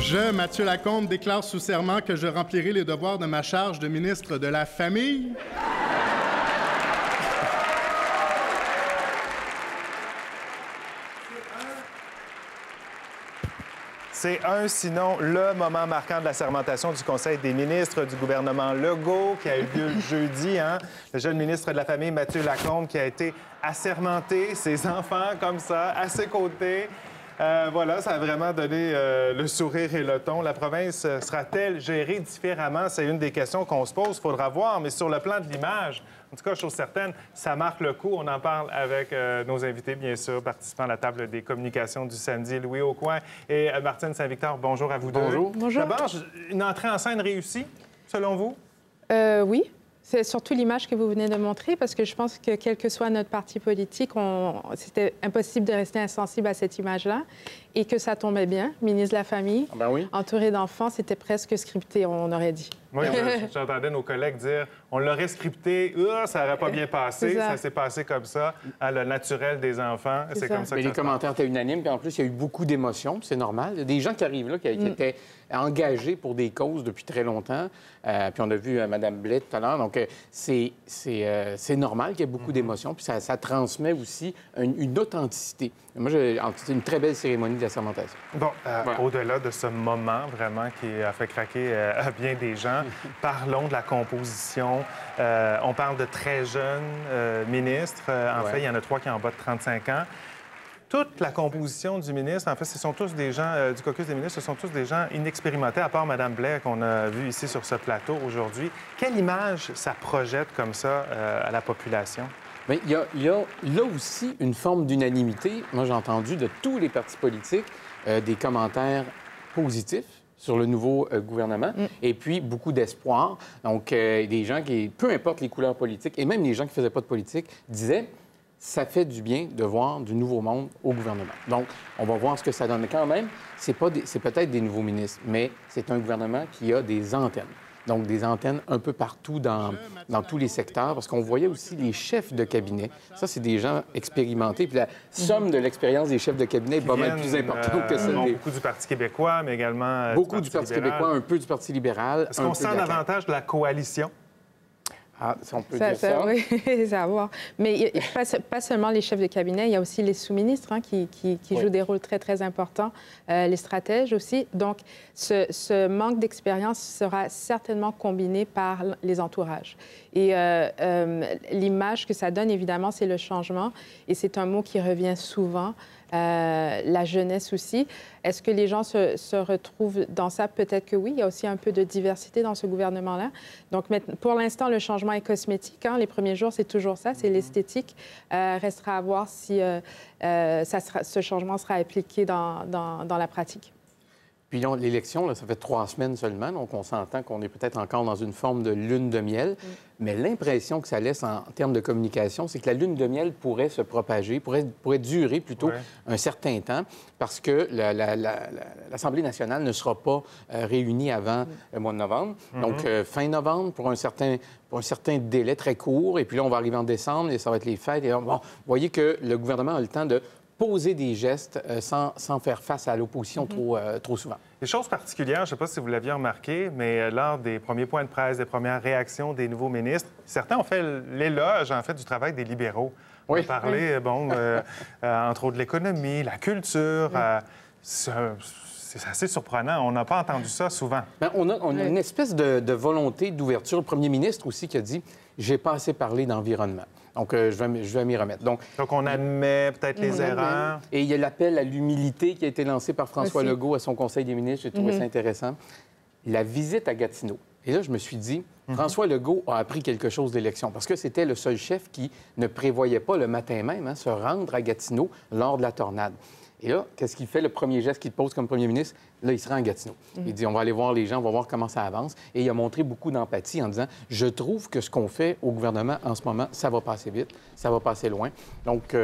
Je, Mathieu Lacombe, déclare sous serment que je remplirai les devoirs de ma charge de ministre de la Famille. C'est sinon le moment marquant de la sermentation du Conseil des ministres du gouvernement Legault qui a eu lieu le jeudi. Le jeune ministre de la Famille, Mathieu Lacombe, qui a été assermenté, ses enfants comme ça, à ses côtés. Voilà, ça a vraiment donné le sourire et le ton. La province sera-t-elle gérée différemment? C'est une des questions qu'on se pose. Il faudra voir, mais sur le plan de l'image, en tout cas, chose certaine, ça marque le coup. On en parle avec nos invités, bien sûr, participants à la table des communications du samedi, Louis Aucoin et Martine Saint-Victor. Bonjour à vous deux. Bonjour. Bonjour. D'abord, une entrée en scène réussie, selon vous? Oui. C'est surtout l'image que vous venez de montrer, parce que je pense que, quel que soit notre parti politique, c'était impossible de rester insensible à cette image-là, et que ça tombait bien. Ministre de la Famille, oui. entouré d'enfants, c'était presque scripté, on aurait dit. Oui, j'entendais nos collègues dire on l'aurait scripté, ça n'aurait pas bien passé, ça s'est passé comme ça, à le naturel des enfants, c'est comme ça que les commentaires étaient unanimes, puis en plus, il y a eu beaucoup d'émotions, c'est normal. Il y a des gens qui arrivent là, qui étaient engagés pour des causes depuis très longtemps, puis on a vu Mme Blais tout à l'heure, donc c'est normal qu'il y ait beaucoup d'émotions, puis ça transmet aussi une authenticité. Moi, c'est une très belle cérémonie de la sermentation. Bon, au-delà de ce moment vraiment qui a fait craquer à bien des gens, parlons de la composition. On parle de très jeunes ministres. En fait, il y en a 3 qui ont en bas de 35 ans. Toute la composition du ministre, en fait, ce sont tous des gens, du caucus des ministres, ce sont tous des gens inexpérimentés, à part Mme Blais, qu'on a vue ici sur ce plateau aujourd'hui. Quelle image ça projette comme ça à la population? Bien, il y a là aussi une forme d'unanimité. Moi, j'ai entendu de tous les partis politiques des commentaires positifs sur le nouveau gouvernement, et puis beaucoup d'espoir. Donc, des gens qui, peu importe les couleurs politiques, et même les gens qui ne faisaient pas de politique, disaient ça fait du bien de voir du nouveau monde au gouvernement. Donc, on va voir ce que ça donne. Mais quand même, c'est peut-être des nouveaux ministres, mais c'est un gouvernement qui a des antennes. Donc, des antennes un peu partout dans tous les secteurs, parce qu'on voyait aussi les chefs de cabinet. Ça, c'est des gens expérimentés. Puis la somme de l'expérience des chefs de cabinet est pas mal plus importante que celle des... Beaucoup du Parti québécois, mais également beaucoup du Parti québécois, un peu du Parti libéral. Est-ce qu'on sent davantage de la coalition? Ah, si on peut dire ça. Oui, ça va voir. Mais pas seulement les chefs de cabinet, il y a aussi les sous-ministres qui jouent des rôles très, très importants, les stratèges aussi. Donc, ce manque d'expérience sera certainement combiné par les entourages. Et l'image que ça donne, évidemment, c'est le changement. Et c'est un mot qui revient souvent. La jeunesse aussi. Est-ce que les gens se retrouvent dans ça? Peut-être que oui. Il y a aussi un peu de diversité dans ce gouvernement-là. Donc, pour l'instant, le changement est cosmétique. Les premiers jours, c'est toujours ça, c'est l'esthétique. Restera à voir si ce changement sera appliqué dans la pratique. Puis l'élection, ça fait 3 semaines seulement, donc on s'entend qu'on est peut-être encore dans une forme de lune de miel. Mais l'impression que ça laisse en termes de communication, c'est que la lune de miel pourrait se propager, pourrait durer plutôt un certain temps, parce que l'Assemblée nationale ne sera pas réunie avant le mois de novembre. Donc, fin novembre, pour un certain délai très court. Et puis là, on va arriver en décembre et ça va être les fêtes. Et bon, vous voyez que le gouvernement a le temps de poser des gestes sans faire face à l'opposition trop souvent. Des choses particulières, je ne sais pas si vous l'aviez remarqué, mais lors des premiers points de presse, des premières réactions des nouveaux ministres, certains ont fait l'éloge, en fait, du travail des libéraux. On a parlé, entre autres, de l'économie, la culture. C'est assez surprenant. On n'a pas entendu ça souvent. Bien, on a une espèce de volonté d'ouverture. Le premier ministre aussi qui a dit « j'ai pas assez parlé d'environnement ». Donc, je vais m'y remettre. Donc on admet peut-être les erreurs. Et il y a l'appel à l'humilité qui a été lancé par François Legault à son Conseil des ministres. J'ai trouvé ça intéressant. La visite à Gatineau. Et là, je me suis dit, François Legault a appris quelque chose d'élection, parce que c'était le seul chef qui ne prévoyait pas le matin même se rendre à Gatineau lors de la tornade. Et là, qu'est-ce qu'il fait? Le premier geste qu'il pose comme premier ministre, là, il se rend à Gatineau. Il dit, on va aller voir les gens, on va voir comment ça avance. Et il a montré beaucoup d'empathie en disant, je trouve que ce qu'on fait au gouvernement en ce moment, ça va passer vite, ça va passer loin. Donc,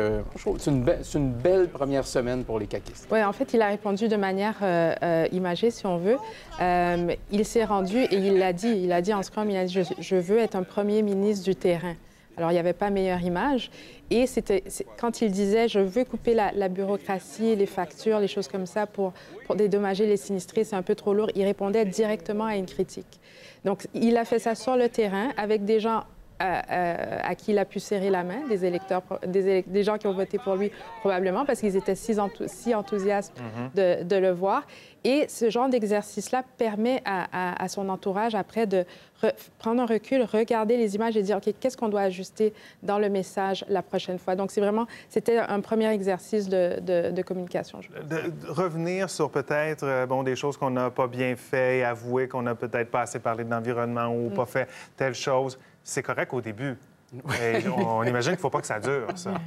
c'est une belle première semaine pour les caquistes. Oui, en fait, il a répondu de manière imagée, si on veut. Il s'est rendu et il l'a dit en scrum, il a dit, je veux être un premier ministre du terrain. Alors, il n'y avait pas meilleure image. Et quand il disait « je veux couper la bureaucratie, les factures, les choses comme ça pour dédommager les sinistrés, c'est un peu trop lourd », il répondait directement à une critique. Donc, il a fait ça sur le terrain avec des gens à qui il a pu serrer la main, des électeurs, des gens qui ont voté pour lui probablement parce qu'ils étaient si enthousiastes de le voir. Et ce genre d'exercice-là permet à son entourage après de prendre un recul, regarder les images et dire, OK, qu'est-ce qu'on doit ajuster dans le message la prochaine fois? Donc, c'était un premier exercice de communication. De revenir sur peut-être, des choses qu'on n'a pas bien fait, avouer qu'on n'a peut-être pas assez parlé de l'environnement ou pas fait telle chose. C'est correct au début. Et on imagine qu'il ne faut pas que ça dure, ça. Non,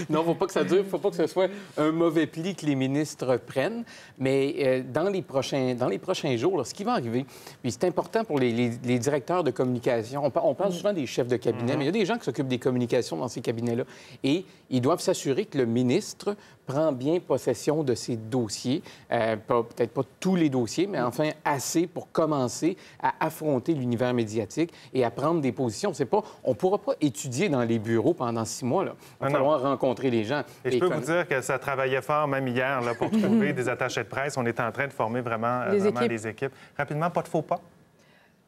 il ne faut pas que ça dure, il ne faut pas que ce soit un mauvais pli que les ministres prennent. Mais dans les prochains jours, là, ce qui va arriver, puis c'est important pour les directeurs de communication, on parle souvent des chefs de cabinet, mais il y a des gens qui s'occupent des communications dans ces cabinets-là. Et ils doivent s'assurer que le ministre prend bien possession de ces dossiers, peut-être pas tous les dossiers, mais enfin assez pour commencer à affronter l'univers médiatique et à prendre des positions. On ne pourra pas étudier dans les bureaux pendant 6 mois. Là. Il va falloir rencontrer les gens. Et je peux vous dire que ça travaillait fort, même hier, là, pour trouver des attachés de presse. On est en train de former vraiment les équipes. Rapidement, pas de faux pas?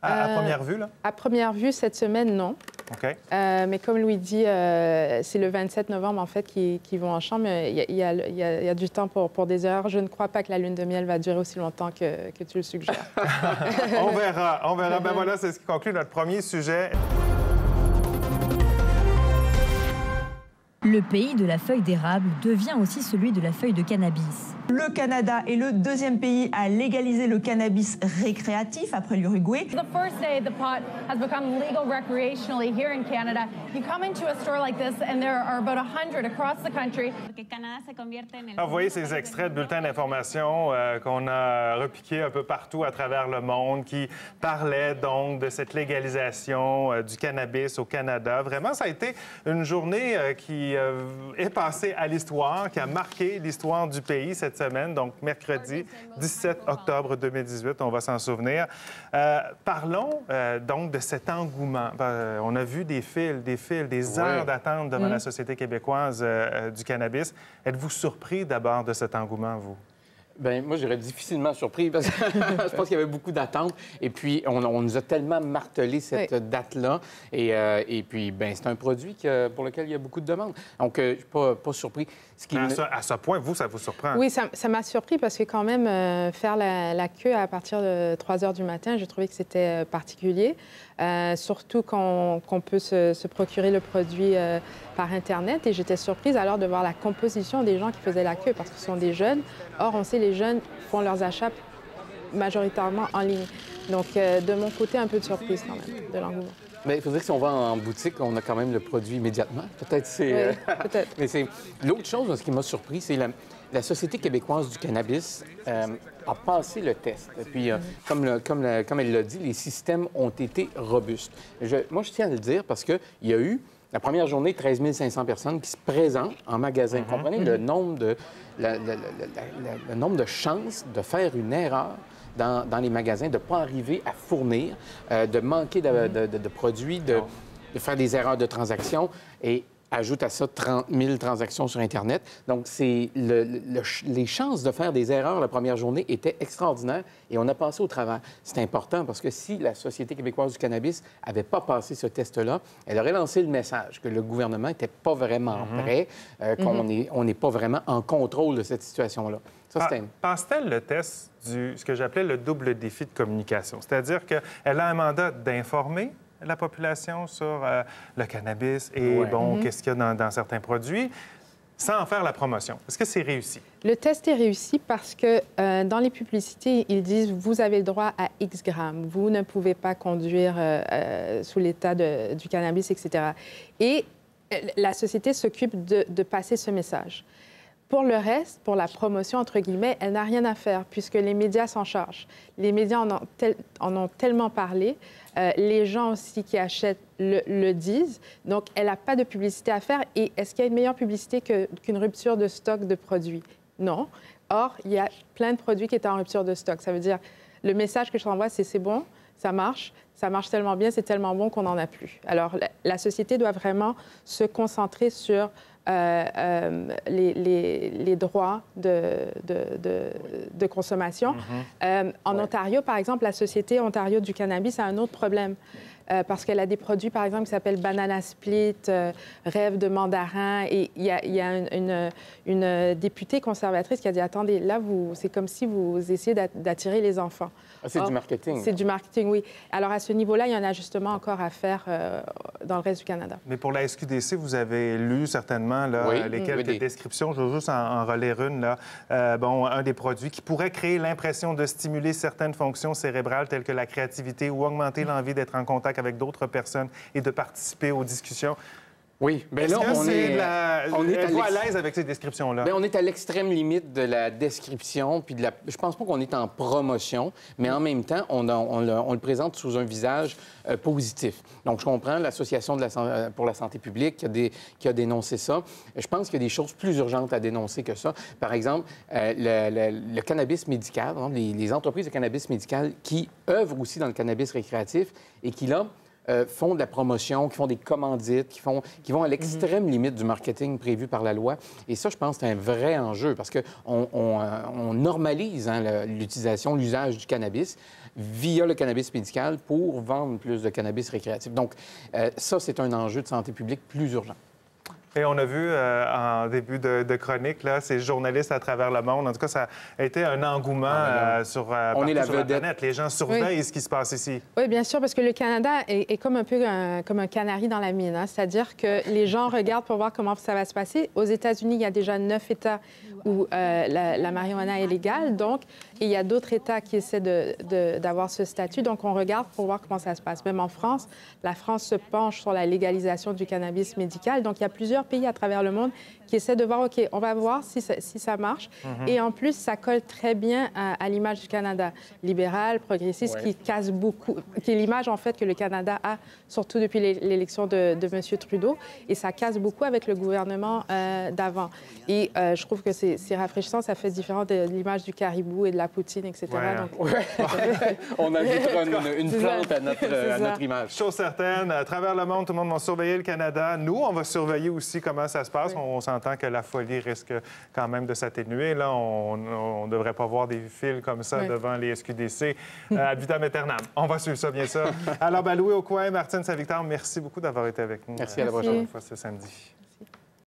À première vue, là? À première vue, cette semaine, non. OK. Mais comme Louis dit, c'est le 27 novembre, en fait, qu'ils vont en chambre. Il y a du temps pour des erreurs. Je ne crois pas que la lune de miel va durer aussi longtemps que tu le suggères. On verra. Ben voilà, c'est ce qui conclut notre premier sujet. Le pays de la feuille d'érable devient aussi celui de la feuille de cannabis. Le Canada est le 2e pays à légaliser le cannabis récréatif après l'Uruguay. The first day the pot has become legal recreationally here in Canada. You come into a store like this and there are about 100 across the country. Vous voyez ces extraits de bulletins d'information qu'on a repiqués un peu partout à travers le monde qui parlaient donc de cette légalisation du cannabis au Canada. Vraiment, ça a été une journée qui est passée à l'histoire, qui a marqué l'histoire du pays cette semaine, donc mercredi 17 octobre 2018, on va s'en souvenir. Parlons donc de cet engouement. On a vu des heures d'attente devant la Société québécoise du cannabis. Êtes-vous surpris d'abord de cet engouement, vous? Bien, moi, j'aurais difficilement surpris parce que je pense qu'il y avait beaucoup d'attentes. Et puis, on nous a tellement martelé cette date-là. Et puis, bien, c'est un produit pour lequel il y a beaucoup de demandes. Donc, je ne suis pas surpris. À ce point, vous, ça vous surprend? Oui, ça m'a surpris parce que quand même, faire la queue à partir de 3 heures du matin, j'ai trouvé que c'était particulier. Surtout qu'on peut se procurer le produit par Internet. Et j'étais surprise alors de voir la composition des gens qui faisaient la queue parce que ce sont des jeunes. Or, on sait les jeunes font leurs achats majoritairement en ligne. Donc, de mon côté, un peu de surprise quand même, de l'engouement. Bien, il faudrait que si on va en boutique, on a quand même le produit immédiatement. Peut-être c'est... Oui, peut-être. Mais c'est... L'autre chose, ce qui m'a surpris, c'est la Société québécoise du cannabis a passé le test. Et puis, comme elle l'a dit, les systèmes ont été robustes. Moi, je tiens à le dire parce qu'il y a eu, la première journée, 13 500 personnes qui se présentent en magasin. Comprenez le nombre de chances de faire une erreur dans les magasins, de ne pas arriver à fournir, de manquer de produits, de faire des erreurs de transaction. Et ajoute à ça 30 000 transactions sur Internet. Donc, les chances de faire des erreurs la première journée étaient extraordinaires et on a passé au travers. C'est important parce que si la Société québécoise du cannabis n'avait pas passé ce test-là, elle aurait lancé le message que le gouvernement n'était pas vraiment prêt, qu'on n'est pas vraiment en contrôle de cette situation-là. Passe-t-elle le test ce que j'appelais le double défi de communication? C'est-à-dire qu'elle a un mandat d'informer la population sur le cannabis et, qu'est-ce qu'il y a dans certains produits, sans en faire la promotion. Est-ce que c'est réussi? Le test est réussi parce que dans les publicités, ils disent « vous avez le droit à X grammes, vous ne pouvez pas conduire sous l'état du cannabis, etc. » Et la société s'occupe de passer ce message. Pour le reste, pour la promotion, entre guillemets, elle n'a rien à faire puisque les médias s'en chargent. Les médias en ont tellement parlé. Les gens aussi qui achètent le disent. Donc, elle n'a pas de publicité à faire. Et est-ce qu'il y a une meilleure publicité qu'une rupture de stock de produits? Non. Or, il y a plein de produits qui étaient en rupture de stock. Ça veut dire, le message que je t'envoie, c'est bon, ça marche tellement bien, c'est tellement bon qu'on n'en a plus. Alors, la société doit vraiment se concentrer sur les droits de consommation. En Ontario, par exemple, la Société Ontario du cannabis a un autre problème. Parce qu'elle a des produits, par exemple, qui s'appellent Banana Split, Rêve de mandarin. Et il y a une députée conservatrice qui a dit, attendez, là, c'est comme si vous essayez d'attirer les enfants. Ah, c'est du marketing. C'est du marketing, oui. Alors, à ce niveau-là, il y a un ajustement encore à faire dans le reste du Canada. Mais pour la SQDC, vous avez lu certainement là, les quelques descriptions. Je veux juste en relire une. Là. Un des produits qui pourrait créer l'impression de stimuler certaines fonctions cérébrales telles que la créativité ou augmenter l'envie d'être en contact avec d'autres personnes et de participer aux discussions. Oui, bien là, on est à l'aise avec ces descriptions-là? Bien, on est à l'extrême limite de la description, puis je pense pas qu'on est en promotion, mais en même temps, on le présente sous un visage positif. Donc, je comprends l'Association pour la santé publique qui a dénoncé ça. Je pense qu'il y a des choses plus urgentes à dénoncer que ça. Par exemple, le cannabis médical, hein, les entreprises de cannabis médical qui œuvrent aussi dans le cannabis récréatif et qui, là, font de la promotion, qui font des commandites, qui vont à l'extrême limite du marketing prévu par la loi. Et ça, je pense que c'est un vrai enjeu parce qu'on normalise l'utilisation, l'usage du cannabis via le cannabis médical pour vendre plus de cannabis récréatif. Donc, ça, c'est un enjeu de santé publique plus urgent. Et on a vu en début de chronique, là, ces journalistes à travers le monde. En tout cas, ça a été un engouement sur la planète. Les gens surveillent ce qui se passe ici. Oui, bien sûr, parce que le Canada est comme un peu comme un canari dans la mine. Hein? C'est-à-dire que les gens regardent pour voir comment ça va se passer. Aux États-Unis, il y a déjà 9 États où la marijuana est légale. Donc, il y a d'autres États qui essaient d'avoir ce statut. Donc, on regarde pour voir comment ça se passe. Même en France, la France se penche sur la légalisation du cannabis médical. Donc, il y a plusieurs pays à travers le monde qui essaient de voir, OK, on va voir si ça marche. Et en plus, ça colle très bien à l'image du Canada. Libéral, progressiste, qui casse beaucoup, qui est l'image, en fait, que le Canada a, surtout depuis l'élection de M. Trudeau. Et ça casse beaucoup avec le gouvernement d'avant. Et je trouve que c'est rafraîchissant. Ça fait différent de l'image du caribou et de la poutine, etc. Donc... On ajoutera une plante à notre image. Chose certaine, à travers le monde, tout le monde va surveiller le Canada. Nous, on va surveiller aussi comment ça se passe. On s'entend que la folie risque quand même de s'atténuer. Là, on ne devrait pas voir des fils comme ça devant les SQDC ad vitam aeternam. On va suivre ça, bien sûr. Alors, Louis Aucoin, Martine Saint-Victor, merci beaucoup d'avoir été avec nous. Merci, à la prochaine fois ce samedi.